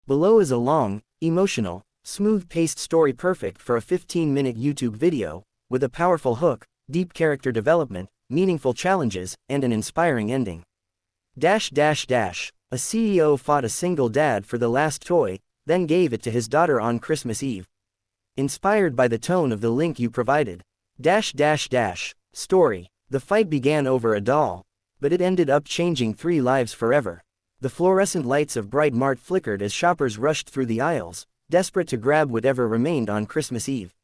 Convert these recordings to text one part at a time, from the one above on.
Below is a long, emotional, smooth-paced story perfect for a 15-minute YouTube video, with a powerful hook, deep character development, meaningful challenges, and an inspiring ending. A CEO fought a single dad for the last toy, then gave it to his daughter on Christmas Eve. Inspired by the tone of the link you provided. Story. The fight began over a doll, but it ended up changing 3 lives forever. The fluorescent lights of Bright Mart flickered as shoppers rushed through the aisles, desperate to grab whatever remained on Christmas Eve.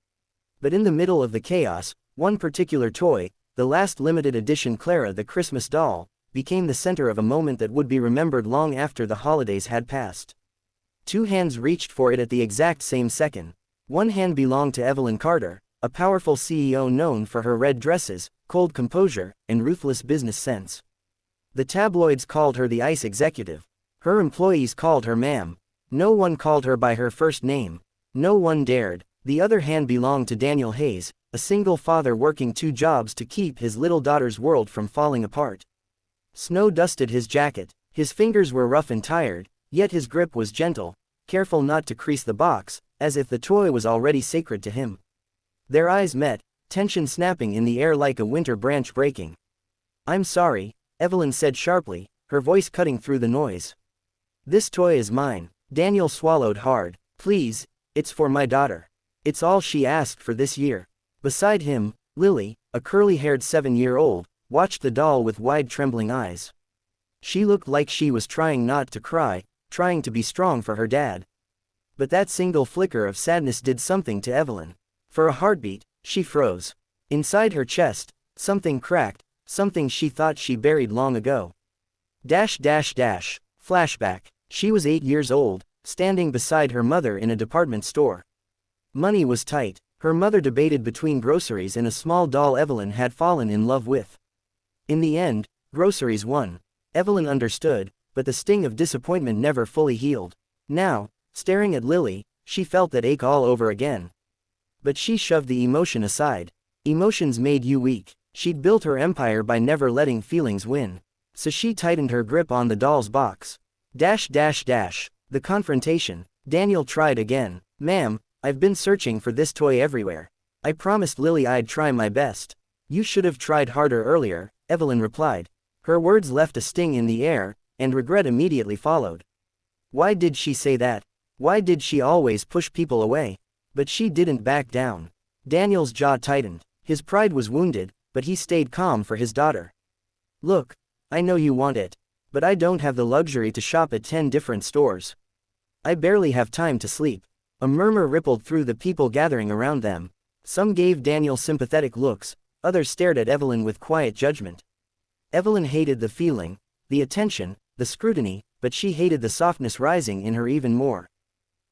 But in the middle of the chaos, one particular toy, the last limited edition Clara the Christmas doll, became the center of a moment that would be remembered long after the holidays had passed. 2 hands reached for it at the exact same second. One hand belonged to Evelyn Carter, a powerful CEO known for her red dresses, cold composure, and ruthless business sense. The tabloids called her the ICE executive. Her employees called her ma'am. No one called her by her first name. No one dared. The other hand belonged to Daniel Hayes, a single father working 2 jobs to keep his little daughter's world from falling apart. Snow dusted his jacket. His fingers were rough and tired, yet his grip was gentle, careful not to crease the box, as if the toy was already sacred to him. Their eyes met, tension snapping in the air like a winter branch breaking. "I'm sorry," Evelyn said sharply, her voice cutting through the noise. "This toy is mine." Daniel swallowed hard. "Please, it's for my daughter. It's all she asked for this year." Beside him, Lily, a curly-haired 7-year-old, watched the doll with wide trembling eyes. She looked like she was trying not to cry, trying to be strong for her dad. But that single flicker of sadness did something to Evelyn. For a heartbeat, she froze. Inside her chest, something cracked, something she thought she buried long ago. Flashback. She was 8 years old, standing beside her mother in a department store. Money was tight. Her mother debated between groceries and a small doll Evelyn had fallen in love with. In the end, groceries won. Evelyn understood, but the sting of disappointment never fully healed. Now, staring at Lily, she felt that ache all over again. But she shoved the emotion aside. Emotions made you weak. She'd built her empire by never letting feelings win. So she tightened her grip on the doll's box. The confrontation. Daniel tried again. "Ma'am, I've been searching for this toy everywhere. I promised Lily I'd try my best." "You should have tried harder earlier," Evelyn replied. Her words left a sting in the air, and regret immediately followed. Why did she say that? Why did she always push people away? But she didn't back down. Daniel's jaw tightened. His pride was wounded, but he stayed calm for his daughter. "Look, I know you want it, but I don't have the luxury to shop at 10 different stores. I barely have time to sleep." A murmur rippled through the people gathering around them. Some gave Daniel sympathetic looks, others stared at Evelyn with quiet judgment. Evelyn hated the feeling, the attention, the scrutiny, but she hated the softness rising in her even more.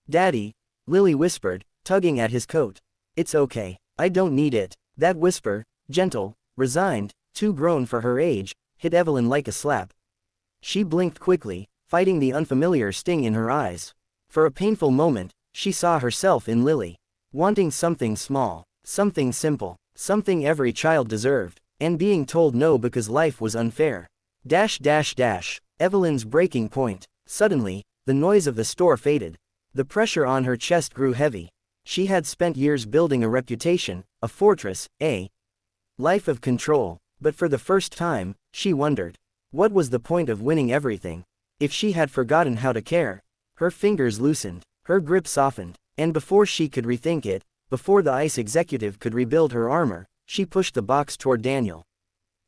"Daddy," Lily whispered, tugging at his coat. "It's okay, I don't need it." That whisper, gentle, resigned, too grown for her age, hit Evelyn like a slap. She blinked quickly, fighting the unfamiliar sting in her eyes. For a painful moment, she saw herself in Lily. Wanting something small, something simple, something every child deserved, and being told no because life was unfair. Evelyn's breaking point. Suddenly, the noise of the store faded. The pressure on her chest grew heavy. She had spent years building a reputation, a fortress, a life of control. But for the first time, she wondered, what was the point of winning everything, if she had forgotten how to care? Her fingers loosened, her grip softened, and before she could rethink it, before the ICE executive could rebuild her armor, she pushed the box toward Daniel.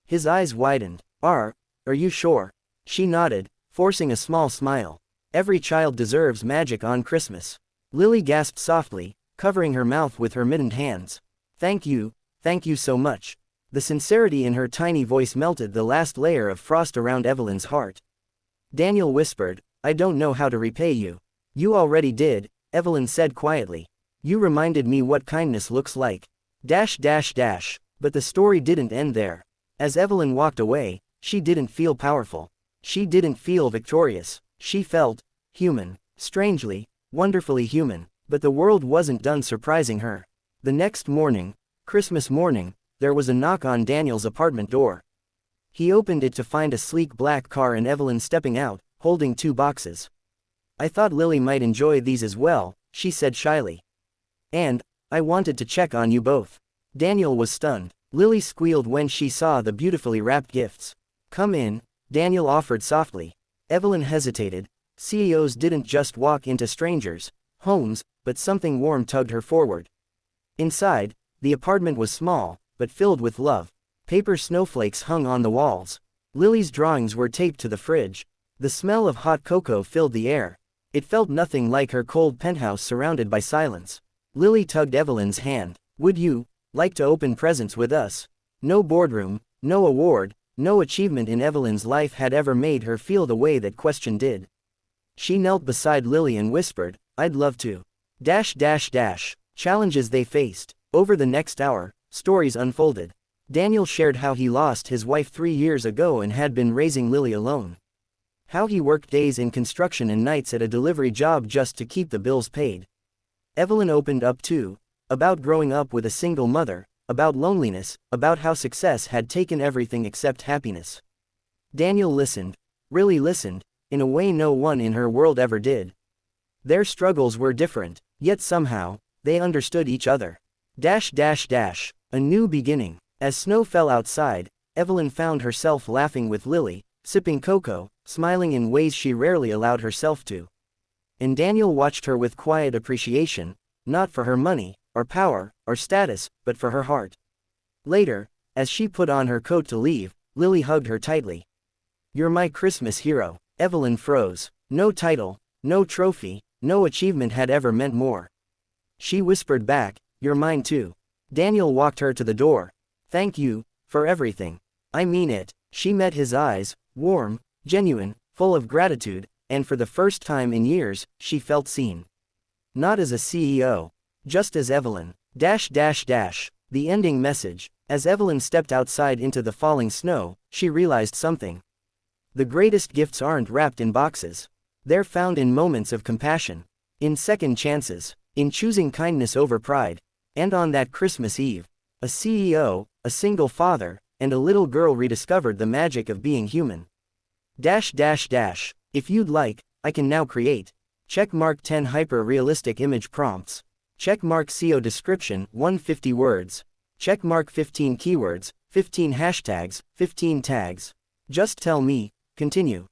His eyes widened. Are you sure?" She nodded, forcing a small smile. "Every child deserves magic on Christmas." Lily gasped softly, covering her mouth with her mittened hands. Thank you so much." The sincerity in her tiny voice melted the last layer of frost around Evelyn's heart. Daniel whispered, "I don't know how to repay you." "You already did," Evelyn said quietly. "You reminded me what kindness looks like." But the story didn't end there. As Evelyn walked away, she didn't feel powerful. She didn't feel victorious. She felt human. Strangely, wonderfully human. But the world wasn't done surprising her. The next morning, Christmas morning, there was a knock on Daniel's apartment door. He opened it to find a sleek black car and Evelyn stepping out, holding 2 boxes. I thought Lily might enjoy these as well, she said shyly. And, I wanted to check on you both. Daniel was stunned. Lily squealed when she saw the beautifully wrapped gifts. Come in, Daniel offered softly. Evelyn hesitated. CEOs didn't just walk into strangers' homes, but something warm tugged her forward. Inside, the apartment was small, but filled with love. Paper snowflakes hung on the walls. Lily's drawings were taped to the fridge. The smell of hot cocoa filled the air. It felt nothing like her cold penthouse surrounded by silence. Lily tugged Evelyn's hand. Would you like to open presents with us? No boardroom, no award, no achievement in Evelyn's life had ever made her feel the way that question did. She knelt beside Lily and whispered, I'd love to. Challenges they faced. Over the next hour, stories unfolded. Daniel shared how he lost his wife 3 years ago and had been raising Lily alone. How he worked days in construction and nights at a delivery job just to keep the bills paid. Evelyn opened up too, about growing up with a single mother, about loneliness, about how success had taken everything except happiness. Daniel listened, really listened, in a way no one in her world ever did. Their struggles were different, yet somehow, they understood each other. A new beginning. As snow fell outside, Evelyn found herself laughing with Lily, sipping cocoa, smiling in ways she rarely allowed herself to. And Daniel watched her with quiet appreciation, not for her money, or power, or status, but for her heart. Later, as she put on her coat to leave, Lily hugged her tightly. You're my Christmas hero. Evelyn froze. No title, no trophy, no achievement had ever meant more. She whispered back, you're mine too. Daniel walked her to the door. Thank you, for everything. I mean it. She met his eyes, warm, genuine, full of gratitude, and for the first time in years, she felt seen. Not as a CEO. Just as Evelyn. The ending message. As Evelyn stepped outside into the falling snow, she realized something. The greatest gifts aren't wrapped in boxes. They're found in moments of compassion. In second chances. In choosing kindness over pride. And on that Christmas Eve, a CEO, a single father, and a little girl rediscovered the magic of being human. If you'd like, I can now create. Checkmark 10 hyper-realistic image prompts. Checkmark SEO description 150 words. Checkmark 15 keywords, 15 hashtags, 15 tags. Just tell me, continue.